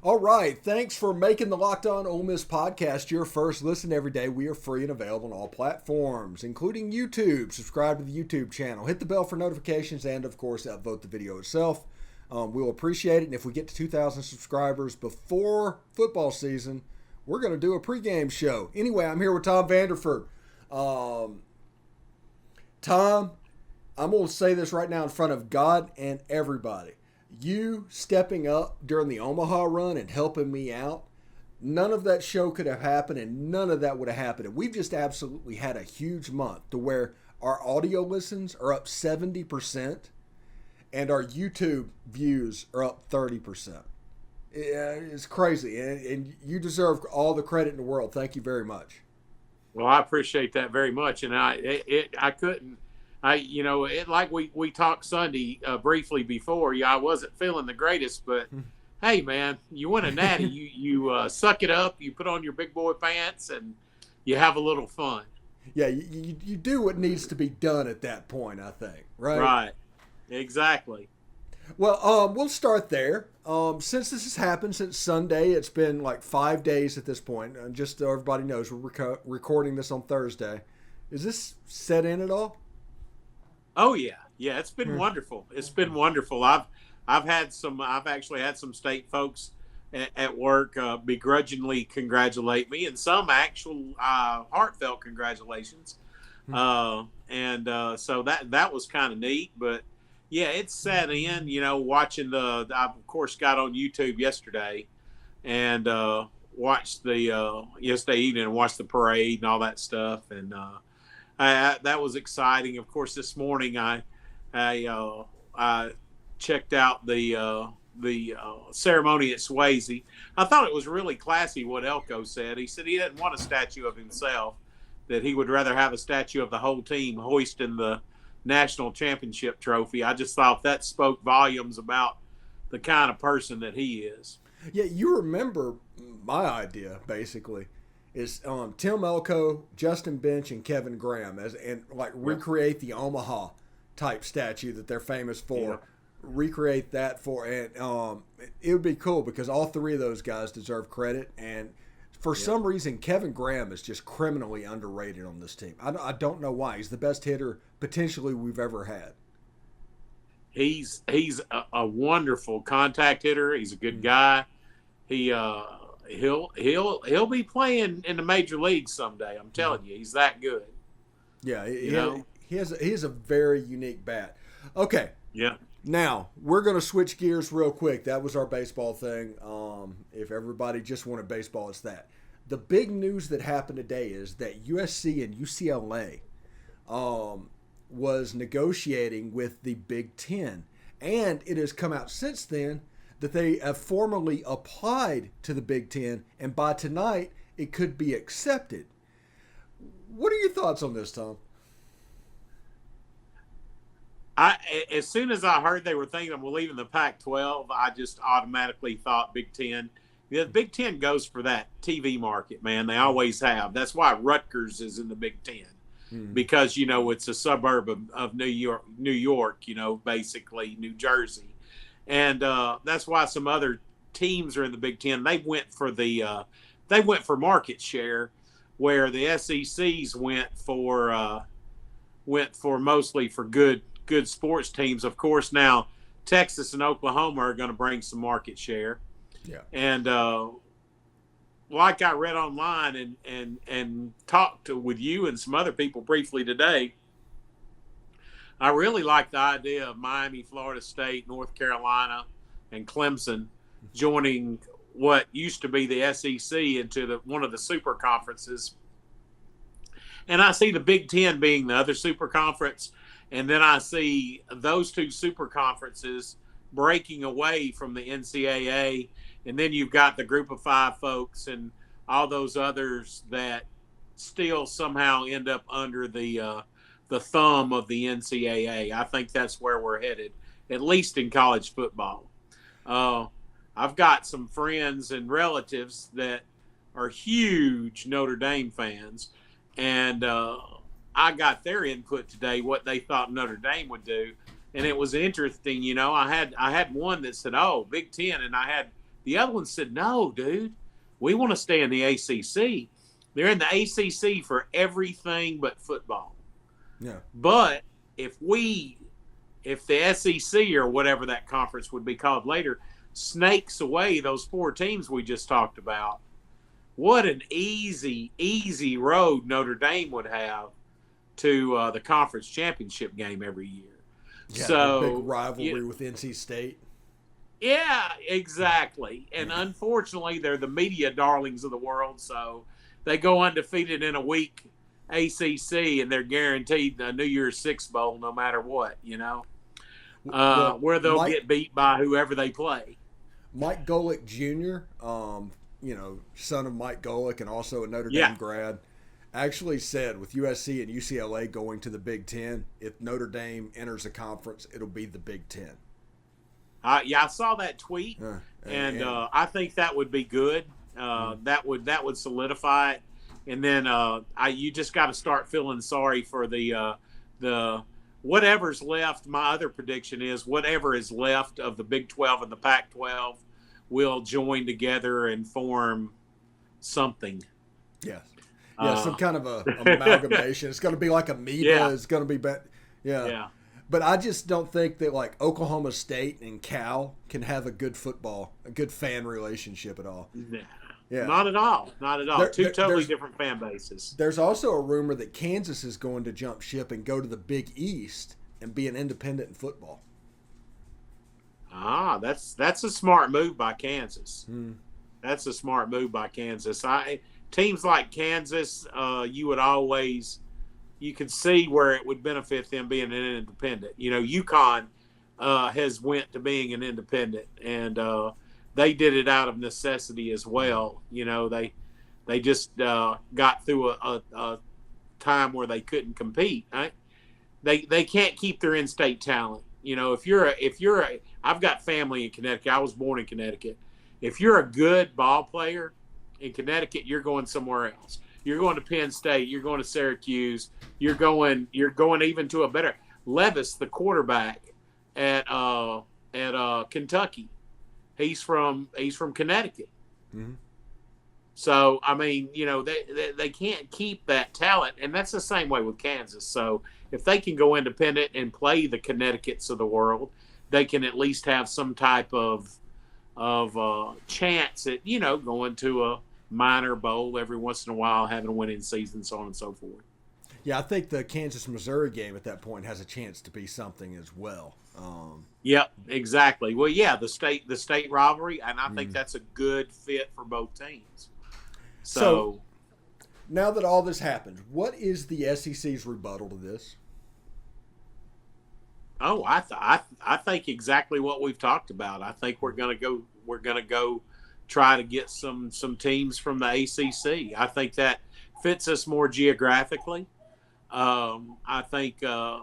All right. Thanks for making the Locked On Ole Miss podcast your first listen every day. We are free and available on all platforms, including YouTube. Subscribe to the YouTube channel. Hit the bell for notifications and, of course, upvote the video itself. We'll appreciate it. And if we get to 2,000 subscribers before football season, we're going to do a pregame show. Anyway, I'm here with Tom Vanderford. Tom, I'm going to say this right now in front of God and everybody. You stepping up during the Omaha run and helping me out, none of that show could have happened and none of that would have happened. And we've just absolutely had a huge month to where our audio listens are up 70% and our YouTube views are up 30%. It's crazy. And you deserve all the credit in the world. Thank you very much. Well, I appreciate that very much. And I couldn't. Like we talked Sunday briefly before. Yeah, I wasn't feeling the greatest, but hey, man, you win a natty, you suck it up, you put on your big boy pants, and you have a little fun. Yeah, you do what needs to be done at that point, I think, right? Right, exactly. Well, we'll start there. Since this has happened since Sunday, it's been like 5 days at this point. And just so everybody knows, we're recording this on Thursday. Is this set in at all? Oh yeah. It's been wonderful. It's been wonderful. I've actually had some state folks at work begrudgingly congratulate me, and some actual heartfelt congratulations. So that was kind of neat. But yeah, it's set in. Watching I of course got on YouTube yesterday and watched the yesterday evening and watched the parade and all that stuff, and that was exciting. Of course, this morning I checked out the ceremony at Swayze. I thought it was really classy what Elko said. He said he didn't want a statue of himself, that he would rather have a statue of the whole team hoisting the national championship trophy. I just thought that spoke volumes about the kind of person that he is. Yeah, you remember my idea, basically, is Tim Elko, Justin Bench, and Kevin Graham recreate the Omaha type statue that they're famous for. Yeah. Recreate that and it would be cool because all three of those guys deserve credit, and for some reason Kevin Graham is just criminally underrated on this team. I don't know why. He's the best hitter potentially we've ever had. He's a wonderful contact hitter. He's a good guy. He'll be playing in the major leagues someday. I'm telling you, he's that good. Yeah, he has a very unique bat. Okay. Yeah. Now we're going to switch gears real quick. That was our baseball thing. If everybody just wanted baseball, it's that. The big news that happened today is that USC and UCLA was negotiating with the Big Ten, and it has come out since then that they have formally applied to the Big Ten, and by tonight it could be accepted. What are your thoughts on this, Tom? As soon as I heard they were thinking of leaving the Pac-12, I just automatically thought Big Ten. The Big Ten goes for that TV market, man. They always have. That's why Rutgers is in the Big Ten, because it's a suburb of New York, basically New Jersey, and that's why some other teams are in the Big Ten. They went for market share, where the SECs went for mostly for good sports teams. Of course, now Texas and Oklahoma are going to bring some market share. Yeah. And like I read online and talked with you and some other people briefly today, I really like the idea of Miami, Florida State, North Carolina, and Clemson joining what used to be the SEC into one of the super conferences. And I see the Big Ten being the other super conference. And then I see those two super conferences breaking away from the NCAA. And then you've got the group of five folks and all those others that still somehow end up under the thumb of the NCAA. I think that's where we're headed, at least in college football. I've got some friends and relatives that are huge Notre Dame fans. And I got their input today, what they thought Notre Dame would do. And it was interesting, I had one that said, "Oh, Big Ten," and I had The other one said, no, dude, we want to stay in the ACC. They're in the ACC for everything but football. Yeah. But if the SEC or whatever that conference would be called later snakes away those 4 teams we just talked about, what an easy road Notre Dame would have to the conference championship game every year. Yeah, so big rivalry with NC State. Yeah, exactly. And unfortunately, they're the media darlings of the world, so they go undefeated in a week ACC, and they're guaranteed a New Year's Six bowl no matter what, where they'll get beat by whoever they play. Mike Golick Jr., son of Mike Golick and also a Notre Dame grad, actually said with USC and UCLA going to the Big Ten, if Notre Dame enters a conference, it'll be the Big Ten. I saw that tweet, and I think that would be good. That would solidify it, and then you just got to start feeling sorry for the whatever's left. My other prediction is whatever is left of the Big 12 and the Pac-12 will join together and form something. Yes. Yeah, some kind of a amalgamation. It's going to be like amoeba. Yeah. It's going to be yeah. But I just don't think that like Oklahoma State and Cal can have a good fan relationship at all. Yeah. Not at all. Two totally different fan bases. There's also a rumor that Kansas is going to jump ship and go to the Big East and be an independent in football. That's a smart move by Kansas. That's a smart move by Kansas. Teams like Kansas, you could see where it would benefit them being an independent. UConn has went to being an independent, and they did it out of necessity as well. They just got through a time where they couldn't compete. Right? They can't keep their in-state talent. I've got family in Connecticut. I was born in Connecticut. If you're a good ball player in Connecticut, you're going somewhere else. You're going to Penn State. You're going to Syracuse. You're going even to a better Levis, the quarterback at Kentucky. He's from Connecticut. Mm-hmm. So they can't keep that talent, and that's the same way with Kansas. So if they can go independent and play the Connecticut's of the world, they can at least have some type of chance at going to a minor bowl every once in a while, having a winning season, so on and so forth. Yeah, I think the Kansas-Missouri game at that point has a chance to be something as well. Yep, exactly. Well, yeah, the state rivalry, and I think that's a good fit for both teams. So now that all this happened, what is the SEC's rebuttal to this? Oh, I think exactly what we've talked about. I think we're gonna go try to get some teams from the ACC. I think that fits us more geographically. I think the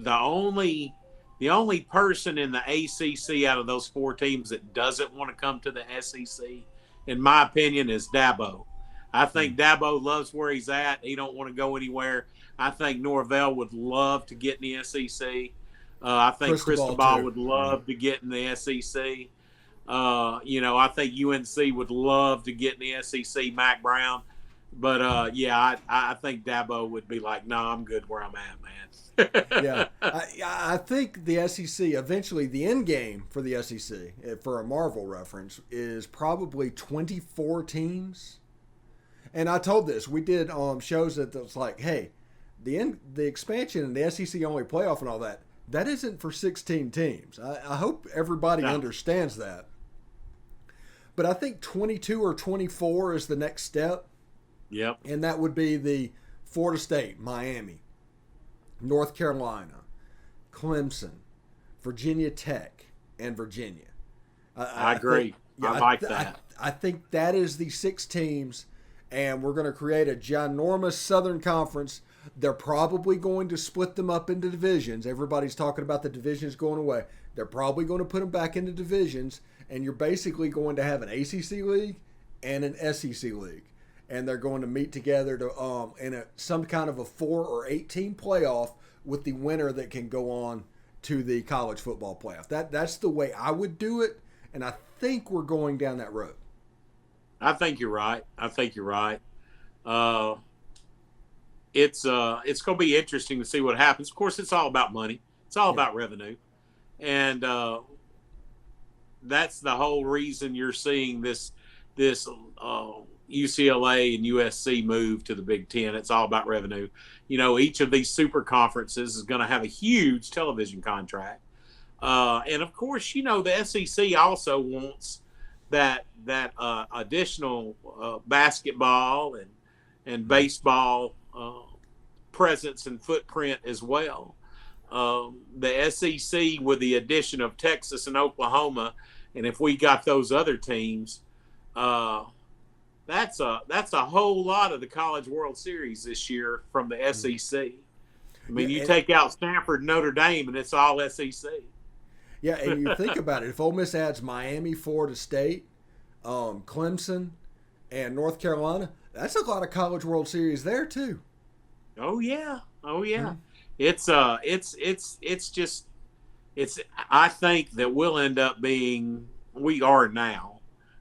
only person in the ACC out of those 4 teams that doesn't want to come to the SEC, in my opinion, is Dabo. I think Dabo loves where he's at. He don't want to go anywhere. I think Norvell would love to get in the SEC. I think Cristobal would love to get in the SEC. I think UNC would love to get in the SEC, Mac Brown. But, I think Dabo would be like, no, I'm good where I'm at, man. Yeah. I think the SEC, eventually the end game for the SEC, for a Marvel reference, is probably 24 teams. And I told this. We did shows that was like, hey, the expansion and the SEC only playoff and all that isn't for 16 teams. I hope everybody understands that. But I think 22 or 24 is the next step. Yep. And that would be the Florida State, Miami, North Carolina, Clemson, Virginia Tech, and Virginia. I agree. I like that. I think that is the 6 teams, and we're going to create a ginormous Southern Conference. They're probably going to split them up into divisions. Everybody's talking about the divisions going away. They're probably going to put them back into divisions, and you're basically going to have an ACC league and an SEC league. And they're going to meet together to in some kind of a 4 or 8 team playoff with the winner that can go on to the college football playoff. That's the way I would do it, and I think we're going down that road. I think you're right. It's going to be interesting to see what happens. Of course, it's all about money. It's all about revenue, and that's the whole reason you're seeing this UCLA and USC move to the Big Ten. It's all about revenue. Each of these super conferences is going to have a huge television contract, and of course, the SEC also wants that additional basketball and baseball presence and footprint as well. The SEC, with the addition of Texas and Oklahoma, and if we got those other teams, that's a whole lot of the College World Series this year from the SEC. I mean, you take out Stanford, Notre Dame, and it's all SEC. Yeah, and you think about it. If Ole Miss adds Miami, Florida State, Clemson, and North Carolina, that's a lot of College World Series there too. Oh yeah. It's I think that we'll end up being, we are now,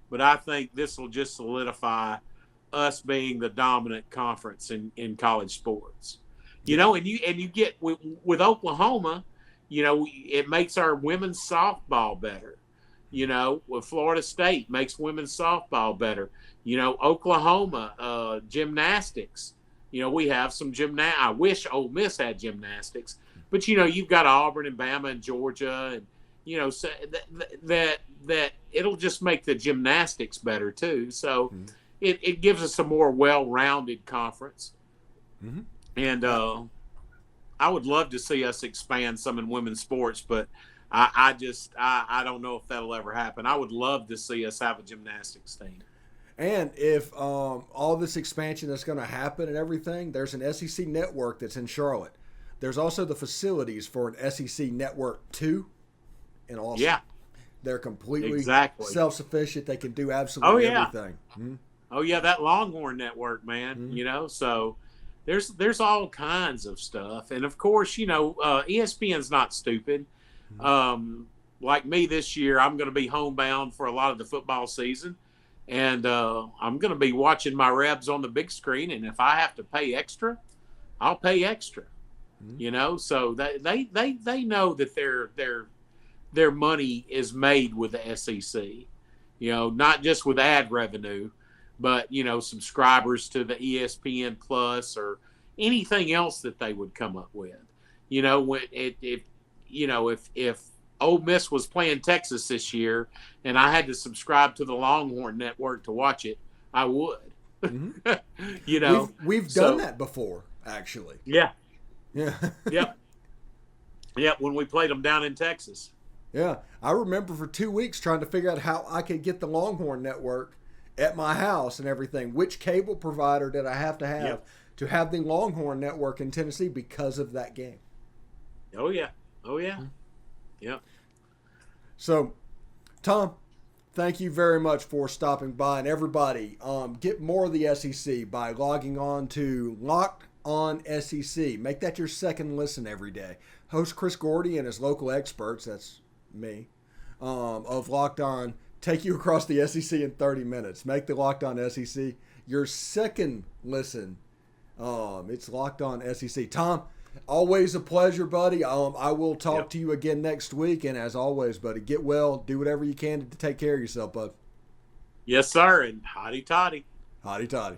but I think this will just solidify us being the dominant conference in college sports. And you get with Oklahoma, it makes our women's softball better. With Florida State makes women's softball better. Oklahoma gymnastics. We have some I wish Ole Miss had gymnastics, but you've got Auburn and Bama and Georgia, and so that it'll just make the gymnastics better too. So it gives us a more well-rounded conference, and I would love to see us expand some in women's sports, but I don't know if that'll ever happen. I would love to see us have a gymnastics team. And if all this expansion that's going to happen and everything, there's an SEC network that's in Charlotte. There's also the facilities for an SEC network 2 in Austin. Yeah. They're completely self-sufficient. They can do absolutely everything. Oh, yeah, that Longhorn network, man, so there's all kinds of stuff. And, of course, ESPN's not stupid. Like me this year, I'm going to be homebound for a lot of the football season. And I'm going to be watching my Rebs on the big screen, and if I have to pay extra, I'll pay extra. So they know that their money is made with the SEC. Not just with ad revenue, but subscribers to the ESPN Plus or anything else that they would come up with. If Ole Miss was playing Texas this year and I had to subscribe to the Longhorn network to watch it, I would. We've done that before, actually. Yeah. Yep, when we played them down in Texas. Yeah, I remember for 2 weeks trying to figure out how I could get the Longhorn network at my house and everything. Which cable provider did I have to have the Longhorn network in Tennessee because of that game? Oh, yeah. Yeah. So, Tom, thank you very much for stopping by. And everybody, get more of the SEC by logging on to Locked On SEC. Make that your second listen every day. Host Chris Gordy and his local experts, that's me, of Locked On, take you across the SEC in 30 minutes. Make the Locked On SEC your second listen. It's Locked On SEC. Tom, always a pleasure, buddy. I will talk to you again next week. And as always, buddy, get well. Do whatever you can to take care of yourself, bud. Yes, sir. And hotty toddy. Hotty toddy.